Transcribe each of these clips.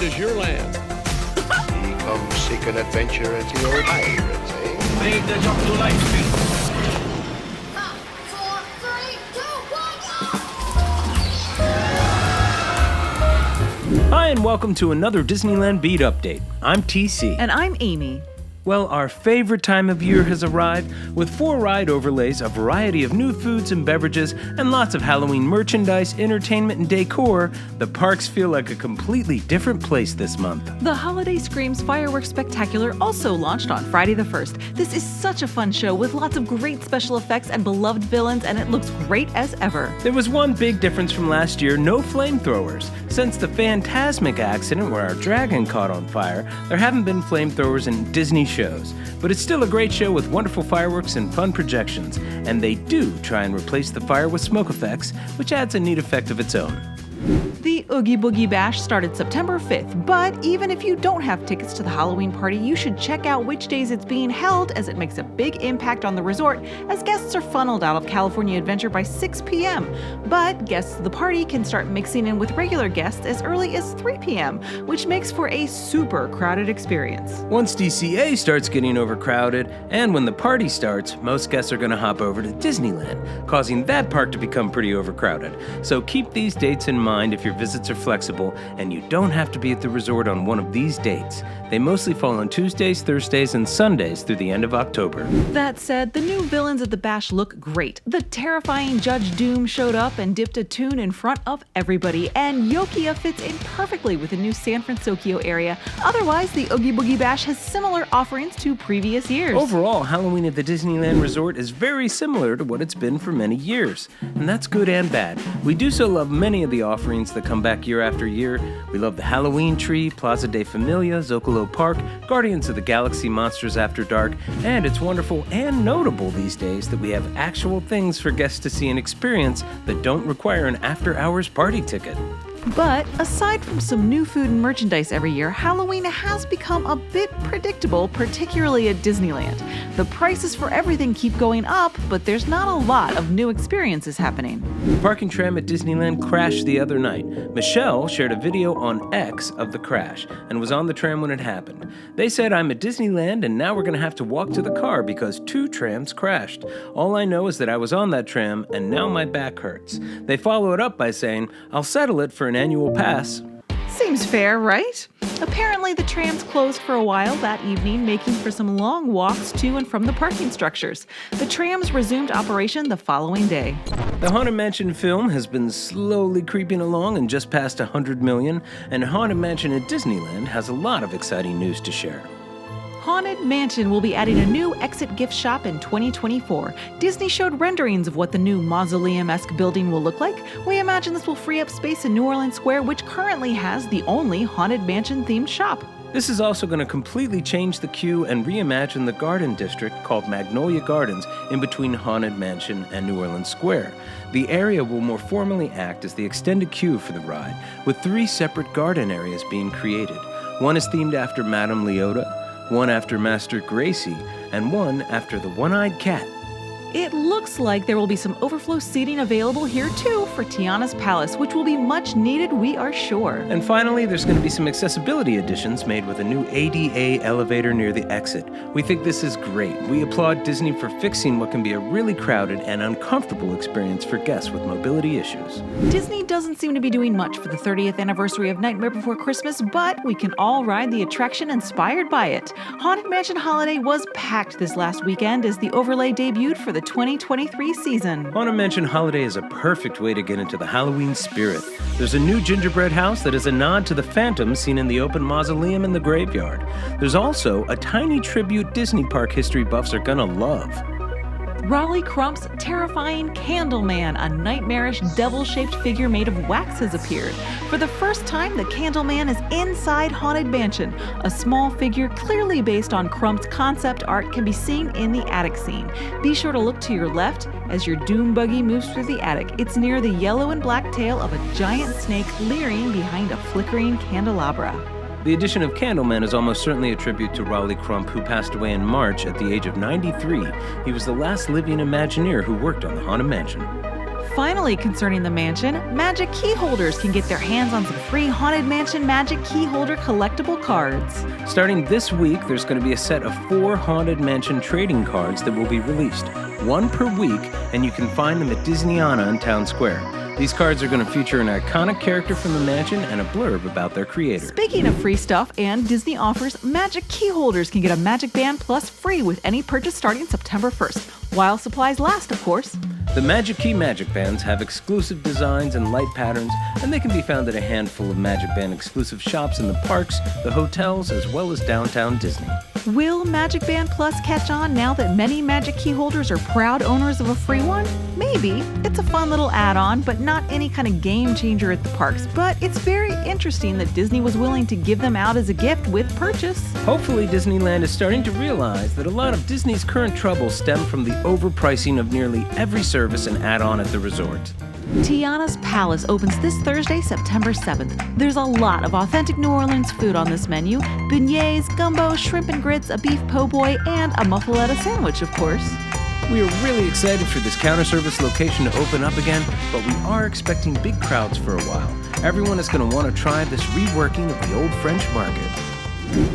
is your land. Come seek an adventure at the old pirates, eh? Make the jump to light speed. 5, 4, 3, 2, 1, go! Hi, and welcome to another Disneyland Beat Update. I'm TC. And I'm Amy. Well, our favorite time of year has arrived, with 4 ride overlays, a variety of new foods and beverages, and lots of Halloween merchandise, entertainment, and decor. The parks feel like a completely different place this month. The Holiday Screams Fireworks Spectacular also launched on Friday the 1st. This is such a fun show with lots of great special effects and beloved villains, and it looks great as ever. There was one big difference from last year: no flamethrowers. Since the Fantasmic accident where our dragon caught on fire, there haven't been flamethrowers in Disney shows. But it's still a great show with wonderful fireworks and fun projections, and they do try and replace the fire with smoke effects, which adds a neat effect of its own. The Oogie Boogie Bash started September 5th, but even if you don't have tickets to the Halloween party, you should check out which days it's being held, as it makes a big impact on the resort as guests are funneled out of California Adventure by 6 p.m. But guests of the party can start mixing in with regular guests as early as 3 p.m., which makes for a super crowded experience. Once DCA starts getting overcrowded, and when the party starts, most guests are going to hop over to Disneyland, causing that park to become pretty overcrowded. So keep these dates in mind if your visits are flexible and you don't have to be at the resort on one of these dates. They mostly fall on Tuesdays, Thursdays, and Sundays through the end of October. That said, the new villains at the Bash look great. The terrifying Judge Doom showed up and dipped a tune in front of everybody, and Yokia fits in perfectly with the new San Fransokyo area. Otherwise, the Oogie Boogie Bash has similar offerings to previous years. Overall, Halloween at the Disneyland Resort is very similar to what it's been for many years, and that's good and bad. We do so love many of the offerings that come back year after year. We love the Halloween Tree, Plaza de Familia, Zocalo Park, Guardians of the Galaxy Monsters After Dark, and it's wonderful and notable these days that we have actual things for guests to see and experience that don't require an after-hours party ticket. But aside from some new food and merchandise every year, Halloween has become a bit predictable, particularly at Disneyland. The prices for everything keep going up, but there's not a lot of new experiences happening. The parking tram at Disneyland crashed the other night. Michelle shared a video on X of the crash and was on the tram when it happened. They said, "I'm at Disneyland and now we're going to have to walk to the car because 2 trams crashed. All I know is that I was on that tram and now my back hurts." They follow it up by saying, "I'll settle it for an annual pass." Seems fair, right? Apparently, the trams closed for a while that evening, making for some long walks to and from the parking structures. The trams resumed operation the following day. The Haunted Mansion film has been slowly creeping along and just passed 100 million, and Haunted Mansion at Disneyland has a lot of exciting news to share. Haunted Mansion will be adding a new exit gift shop in 2024. Disney showed renderings of what the new mausoleum-esque building will look like. We imagine this will free up space in New Orleans Square, which currently has the only Haunted Mansion-themed shop. This is also going to completely change the queue and reimagine the garden district called Magnolia Gardens in between Haunted Mansion and New Orleans Square. The area will more formally act as the extended queue for the ride, with 3 separate garden areas being created. One is themed after Madame Leota, one after Master Gracie, and one after the One-Eyed Cat. It looks like there will be some overflow seating available here too for Tiana's Palace, which will be much needed, we are sure. And finally, there's going to be some accessibility additions made with a new ADA elevator near the exit. We think this is great. We applaud Disney for fixing what can be a really crowded and uncomfortable experience for guests with mobility issues. Disney doesn't seem to be doing much for the 30th anniversary of Nightmare Before Christmas, but we can all ride the attraction inspired by it. Haunted Mansion Holiday was packed this last weekend as the overlay debuted for the 2023 season. Haunted Mansion Holiday is a perfect way to get into the Halloween spirit. There's a new gingerbread house that is a nod to the phantom seen in the open mausoleum in the graveyard. There's also a tiny tribute Disney park history buffs are gonna love. Raleigh Crump's terrifying Candleman, a nightmarish devil-shaped figure made of wax, has appeared. For the first time, the Candleman is inside Haunted Mansion. A small figure clearly based on Crump's concept art can be seen in the attic scene. Be sure to look to your left as your doom buggy moves through the attic. It's near the yellow and black tail of a giant snake leering behind a flickering candelabra. The addition of Candleman is almost certainly a tribute to Raleigh Crump, who passed away in March at the age of 93. He was the last living Imagineer who worked on the Haunted Mansion. Finally, concerning the mansion, Magic Key holders can get their hands on some free Haunted Mansion Magic Key holder collectible cards. Starting this week, there's going to be a set of 4 Haunted Mansion trading cards that will be released, 1 per week, and you can find them at Disneyana in Town Square. These cards are going to feature an iconic character from the mansion and a blurb about their creator. Speaking of free stuff, and Disney offers, Magic Key holders can get a Magic Band Plus free with any purchase starting September 1st, while supplies last, of course. The Magic Key Magic Bands have exclusive designs and light patterns, and they can be found at a handful of Magic Band exclusive shops in the parks, the hotels, as well as downtown Disney. Will Magic Band Plus catch on now that many Magic Key holders are proud owners of a free one? Maybe. It's a fun little add-on, but not any kind of game changer at the parks. But it's very interesting that Disney was willing to give them out as a gift with purchase. Hopefully, Disneyland is starting to realize that a lot of Disney's current troubles stem from the overpricing of nearly every service and add-on at the resort. Tiana's Palace opens this Thursday, September 7th. There's a lot of authentic New Orleans food on this menu. Beignets, gumbo, shrimp and grits, a beef po' boy, and a muffaletta sandwich, of course. We are really excited for this counter service location to open up again, but we are expecting big crowds for a while. Everyone is going to want to try this reworking of the old French market.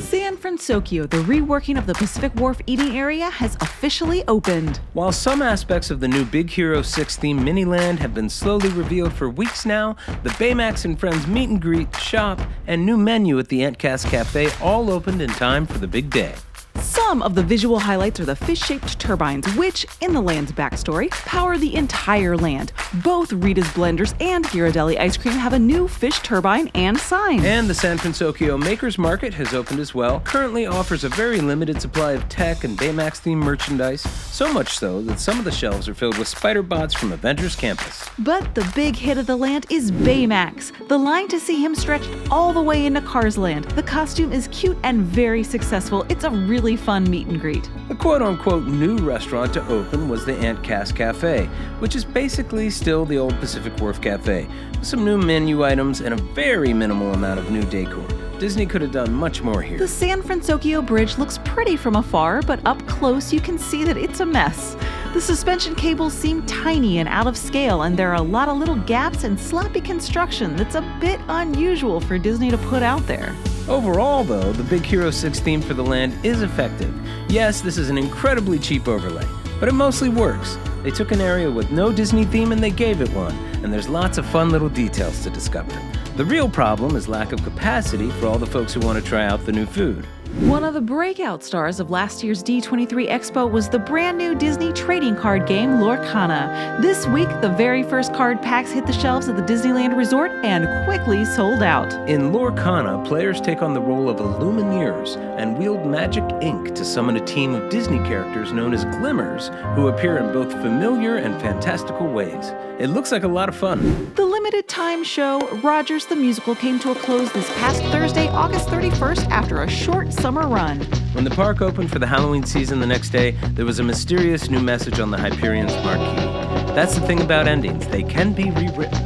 San Fransokyo, the reworking of the Pacific Wharf eating area, has officially opened. While some aspects of the new Big Hero 6 theme Miniland have been slowly revealed for weeks now, the Baymax and Friends meet and greet, shop, and new menu at the Antcast Cafe all opened in time for the big day. Some of the visual highlights are the fish-shaped turbines, which, in the land's backstory, power the entire land. Both Rita's Blenders and Ghirardelli Ice Cream have a new fish turbine and sign. And the San Fransokyo Makers Market has opened as well. Currently offers a very limited supply of tech and Baymax-themed merchandise, so much so that some of the shelves are filled with spider bots from Avengers Campus. But the big hit of the land is Baymax. The line to see him stretched all the way into Cars Land. The costume is cute and very successful. It's a really fun meet and greet. The quote-unquote new restaurant to open was the Antcast Cafe, which is basically still the old Pacific Wharf Cafe, with some new menu items and a very minimal amount of new decor. Disney could have done much more here. The San Fransokyo Bridge looks pretty from afar, but up close you can see that it's a mess. The suspension cables seem tiny and out of scale, and there are a lot of little gaps and sloppy construction that's a bit unusual for Disney to put out there. Overall, though, the Big Hero 6 theme for the land is effective. Yes, this is an incredibly cheap overlay, but it mostly works. They took an area with no Disney theme and they gave it one, and there's lots of fun little details to discover. The real problem is lack of capacity for all the folks who want to try out the new food. One of the breakout stars of last year's D23 Expo was the brand new Disney trading card game Lorena. This week, the very first card packs hit the shelves at the Disneyland Resort and quickly sold out. In Lorena, players take on the role of Illumineers and wield magic ink to summon a team of Disney characters known as Glimmers, who appear in both familiar and fantastical ways. It looks like a lot of fun. The limited time show Rogers the Musical came to a close this past Thursday, August 31st, after a short summer run. When the park opened for the Halloween season the next day, there was a mysterious new message on the Hyperion's marquee. That's the thing about endings, they can be rewritten.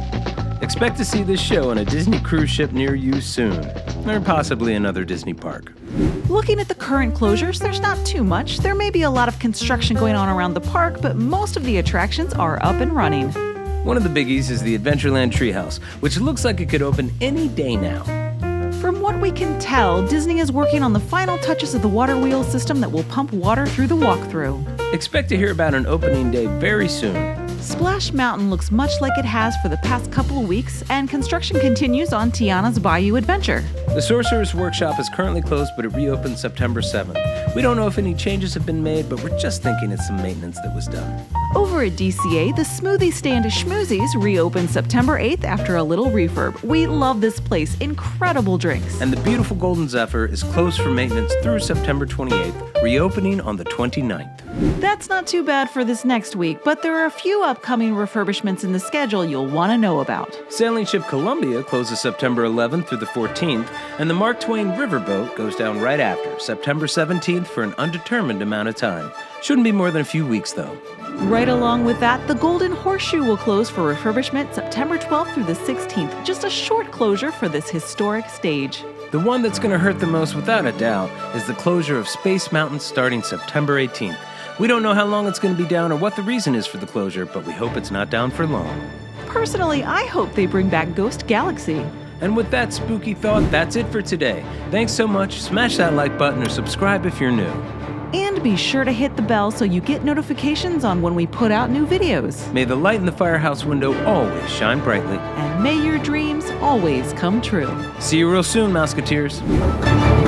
Expect to see this show on a Disney cruise ship near you soon, or possibly another Disney park. Looking at the current closures, there's not too much. There may be a lot of construction going on around the park, but most of the attractions are up and running. One of the biggies is the Adventureland Treehouse, which looks like it could open any day now. From what we can tell, Disney is working on the final touches of the water wheel system that will pump water through the walkthrough. Expect to hear about an opening day very soon. Splash Mountain looks much like it has for the past couple of weeks, and construction continues on Tiana's Bayou Adventure. The Sorcerer's Workshop is currently closed, but it reopens September 7th. We don't know if any changes have been made, but we're just thinking it's some maintenance that was done. Over at DCA, the Smoothie Stand Schmoozies reopened September 8th after a little refurb. We love this place. Incredible drinks. And the beautiful Golden Zephyr is closed for maintenance through September 28th, reopening on the 29th. That's not too bad for this next week, but there are a few upcoming refurbishments in the schedule you'll want to know about. Sailing ship Columbia closes September 11th through the 14th, and the Mark Twain Riverboat goes down right after, September 17th for an undetermined amount of time. Shouldn't be more than a few weeks, though. Right along with that, the Golden Horseshoe will close for refurbishment September 12th through the 16th. Just a short closure for this historic stage. The one that's going to hurt the most, without a doubt, is the closure of Space Mountain starting September 18th. We don't know how long it's going to be down or what the reason is for the closure, but we hope it's not down for long. Personally, I hope they bring back Ghost Galaxy. And with that spooky thought, that's it for today. Thanks so much. Smash that like button or subscribe if you're new. And be sure to hit the bell so you get notifications on when we put out new videos. May the light in the firehouse window always shine brightly. And may your dreams always come true. See you real soon, Mouseketeers.